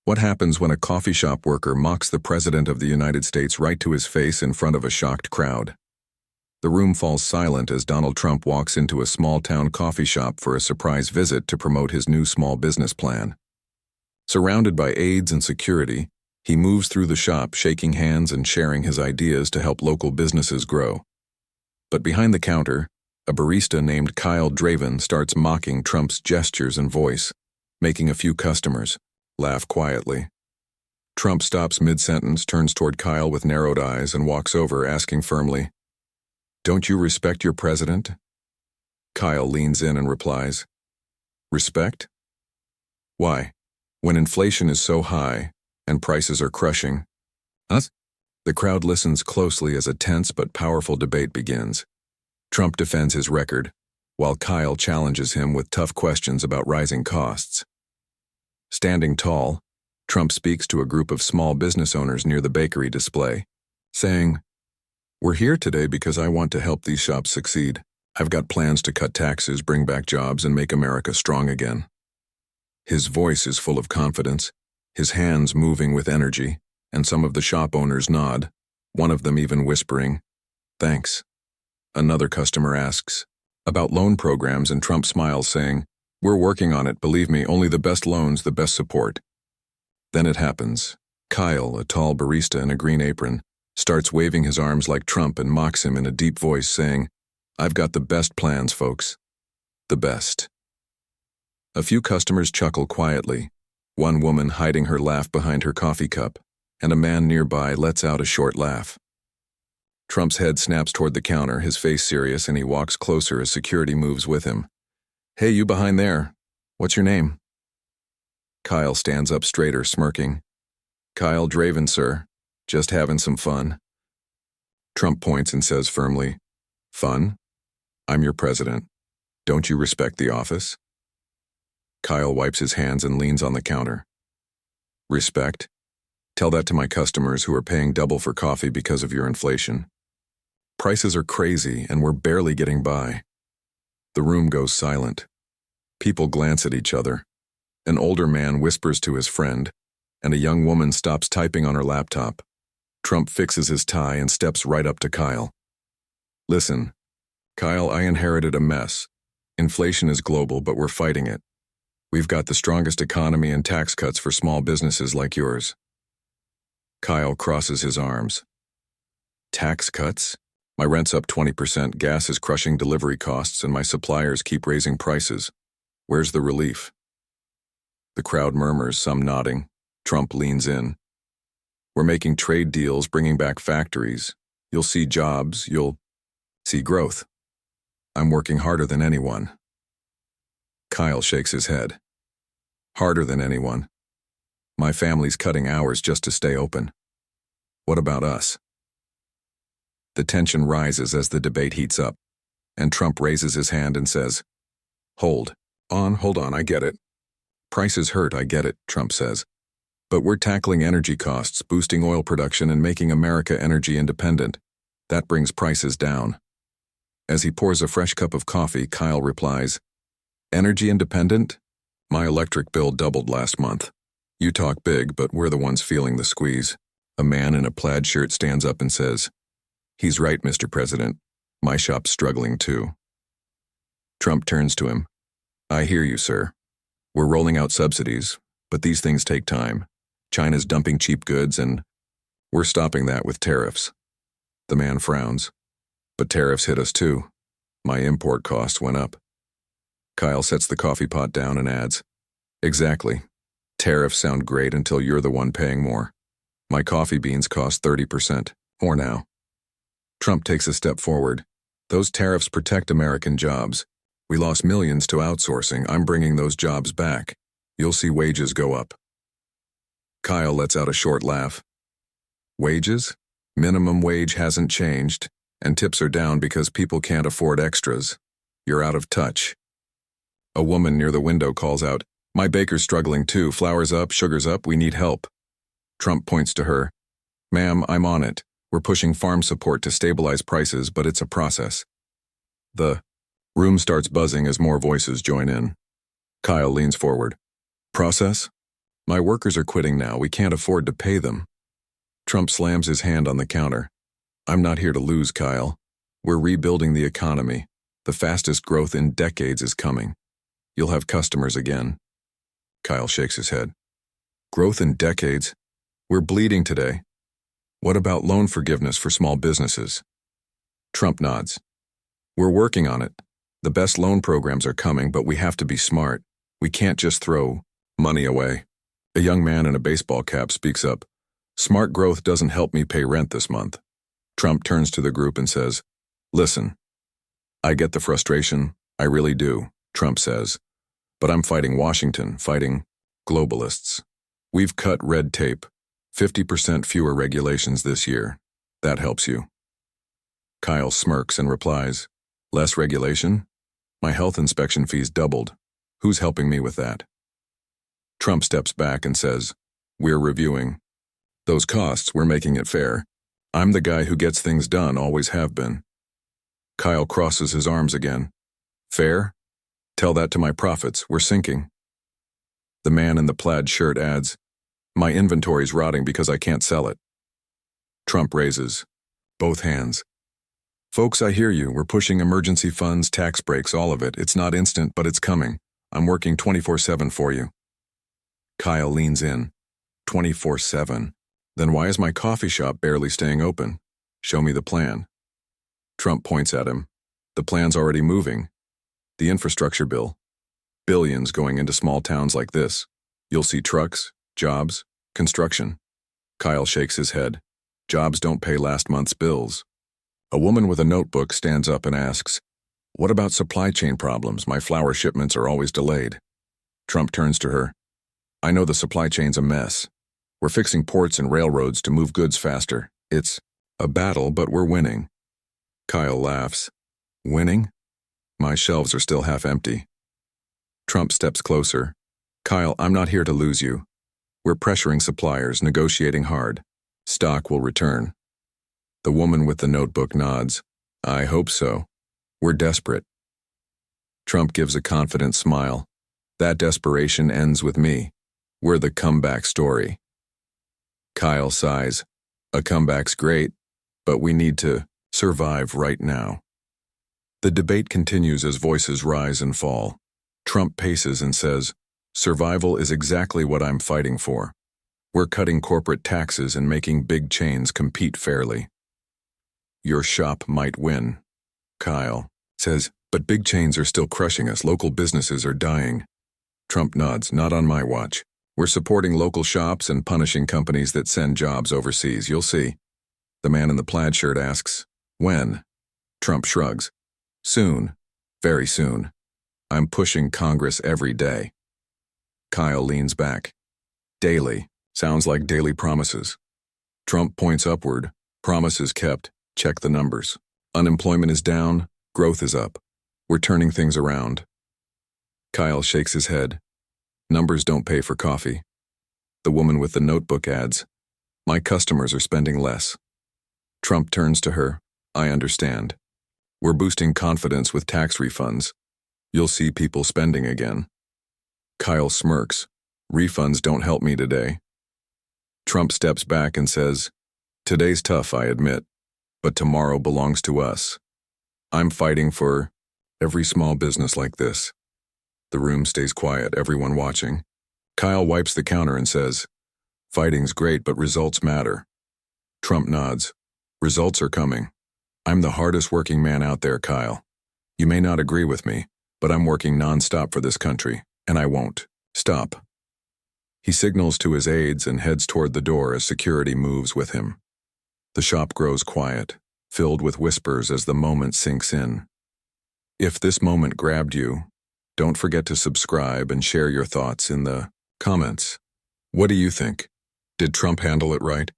What happens when a coffee shop worker mocks the President of the United States right to his face in front of a shocked crowd? The room falls silent as Donald Trump walks into a small-town coffee shop for a surprise visit to promote his new small business plan. Surrounded by aides and security, he moves through the shop, shaking hands and sharing his ideas to help local businesses grow. But behind the counter, a barista named Kyle Draven starts mocking Trump's gestures and voice, making a few customers laugh quietly. Trump stops mid-sentence, turns toward Kyle with narrowed eyes, and walks over, asking firmly, "Don't you respect your president?" Kyle leans in and replies, "Respect? Why? When inflation is so high and prices are crushing." Us? The crowd listens closely as a tense but powerful debate begins. Trump defends his record, while Kyle challenges him with tough questions about rising costs. Standing tall, Trump speaks to a group of small business owners near the bakery display, saying, "We're here today because I want to help these shops succeed. I've got plans to cut taxes, bring back jobs, and make America strong again." His voice is full of confidence, his hands moving with energy, and some of the shop owners nod, one of them even whispering, "Thanks." Another customer asks about loan programs, and Trump smiles, saying, "We're working on it, believe me, only the best loans, the best support." Then it happens. Kyle, a tall barista in a green apron, starts waving his arms like Trump and mocks him in a deep voice, saying, "I've got the best plans, folks. The best." A few customers chuckle quietly, one woman hiding her laugh behind her coffee cup, and a man nearby lets out a short laugh. Trump's head snaps toward the counter, his face serious, and he walks closer as security moves with him. "Hey, you behind there. What's your name?" Kyle stands up straighter, smirking. "Kyle Draven, sir. Just having some fun." Trump points and says firmly, "Fun? I'm your president. Don't you respect the office?" Kyle wipes his hands and leans on the counter. "Respect? Tell that to my customers who are paying double for coffee because of your inflation. Prices are crazy and we're barely getting by." The room goes silent. People glance at each other. An older man whispers to his friend, and a young woman stops typing on her laptop. Trump fixes his tie and steps right up to Kyle. "Listen, Kyle, I inherited a mess. Inflation is global, but we're fighting it. We've got the strongest economy and tax cuts for small businesses like yours." Kyle crosses his arms. "Tax cuts? My rent's up 20%, gas is crushing delivery costs, and my suppliers keep raising prices. Where's the relief?" The crowd murmurs, some nodding. Trump leans in. "We're making trade deals, bringing back factories. You'll see jobs, you'll see growth. I'm working harder than anyone." Kyle shakes his head. "Harder than anyone? My family's cutting hours just to stay open. What about us?" The tension rises as the debate heats up, and Trump raises his hand and says, Hold on, I get it. Prices hurt, I get it," Trump says. "But we're tackling energy costs, boosting oil production, and making America energy independent. That brings prices down." As he pours a fresh cup of coffee, Kyle replies, "Energy independent? My electric bill doubled last month. You talk big, but we're the ones feeling the squeeze." A man in a plaid shirt stands up and says, "He's right, Mr. President. My shop's struggling too." Trump turns to him. "I hear you, sir. We're rolling out subsidies, but these things take time. China's dumping cheap goods, and we're stopping that with tariffs." The man frowns. "But tariffs hit us too. My import costs went up." Kyle sets the coffee pot down and adds, "Exactly. Tariffs sound great until you're the one paying more. My coffee beans cost 30% more now." Trump takes a step forward. "Those tariffs protect American jobs. We lost millions to outsourcing. I'm bringing those jobs back. You'll see wages go up." Kyle lets out a short laugh. "Wages? Minimum wage hasn't changed, and tips are down because people can't afford extras. You're out of touch." A woman near the window calls out, "My baker's struggling too. Flour's up, sugar's up, we need help." Trump points to her. "Ma'am, I'm on it. We're pushing farm support to stabilize prices, but it's a process." The room starts buzzing as more voices join in. Kyle leans forward. "Process? My workers are quitting now. We can't afford to pay them. Trump slams his hand on the counter. I'm not here to lose, Kyle. We're rebuilding the economy. The fastest growth in decades is coming. You'll have customers again. Kyle shakes his head. Growth in decades? We're bleeding today. What about loan forgiveness for small businesses? Trump nods. We're working on it. The best loan programs are coming, but we have to be smart. We can't just throw money away. A young man in a baseball cap speaks up. Smart growth doesn't help me pay rent this month. Trump turns to the group and says, Listen, I get the frustration. I really do, Trump says. But I'm fighting Washington, fighting globalists. We've cut red tape. 50% fewer regulations this year. That helps you. Kyle smirks and replies, Less regulation? My health inspection fees doubled. Who's helping me with that? Trump steps back and says, We're reviewing those costs. We're making it fair. I'm the guy who gets things done, always have been. Kyle crosses his arms again. Fair? Tell that to my profits. We're sinking. The man in the plaid shirt adds, My inventory's rotting because I can't sell it. Trump raises both hands. Folks, I hear you. We're pushing emergency funds, tax breaks, all of it. It's not instant, but it's coming. I'm working 24/7 for you. Kyle leans in. 24/7. Then why is my coffee shop barely staying open? Show me the plan. Trump points at him. The plan's already moving. The infrastructure bill. Billions going into small towns like this. You'll see trucks, jobs, construction. Kyle shakes his head. Jobs don't pay last month's bills. A woman with a notebook stands up and asks, What about supply chain problems? My flour shipments are always delayed. Trump turns to her. I know the supply chain's a mess. We're fixing ports and railroads to move goods faster. It's a battle, but we're winning. Kyle laughs. Winning? My shelves are still half empty. Trump steps closer. Kyle, I'm not here to lose you. We're pressuring suppliers, negotiating hard. Stock will return. The woman with the notebook nods. I hope so. We're desperate. Trump gives a confident smile. That desperation ends with me. We're the comeback story. Kyle sighs. A comeback's great, but we need to survive right now. The debate continues as voices rise and fall. Trump paces and says, Survival is exactly what I'm fighting for. We're cutting corporate taxes and making big chains compete fairly. Your shop might win. Kyle says, but big chains are still crushing us. Local businesses are dying. Trump nods, not on my watch. We're supporting local shops and punishing companies that send jobs overseas. You'll see. The man in the plaid shirt asks, When? Trump shrugs. Soon. Very soon. I'm pushing Congress every day. Kyle leans back. Daily. Sounds like daily promises. Trump points upward. Promises kept. Check the numbers. Unemployment is down. Growth is up. We're turning things around. Kyle shakes his head. Numbers don't pay for coffee. The woman with the notebook adds, My customers are spending less. Trump turns to her. I understand. We're boosting confidence with tax refunds. You'll see people spending again. Kyle smirks. Refunds don't help me today. Trump steps back and says, Today's tough, I admit, but tomorrow belongs to us. I'm fighting for every small business like this. The room stays quiet, everyone watching. Kyle wipes the counter and says, Fighting's great, but results matter. Trump nods. Results are coming. I'm the hardest working man out there, Kyle. You may not agree with me, but I'm working nonstop for this country, and I won't stop. He signals to his aides and heads toward the door as security moves with him. The shop grows quiet, filled with whispers as the moment sinks in. If this moment grabbed you, don't forget to subscribe and share your thoughts in the comments. What do you think? Did Trump handle it right?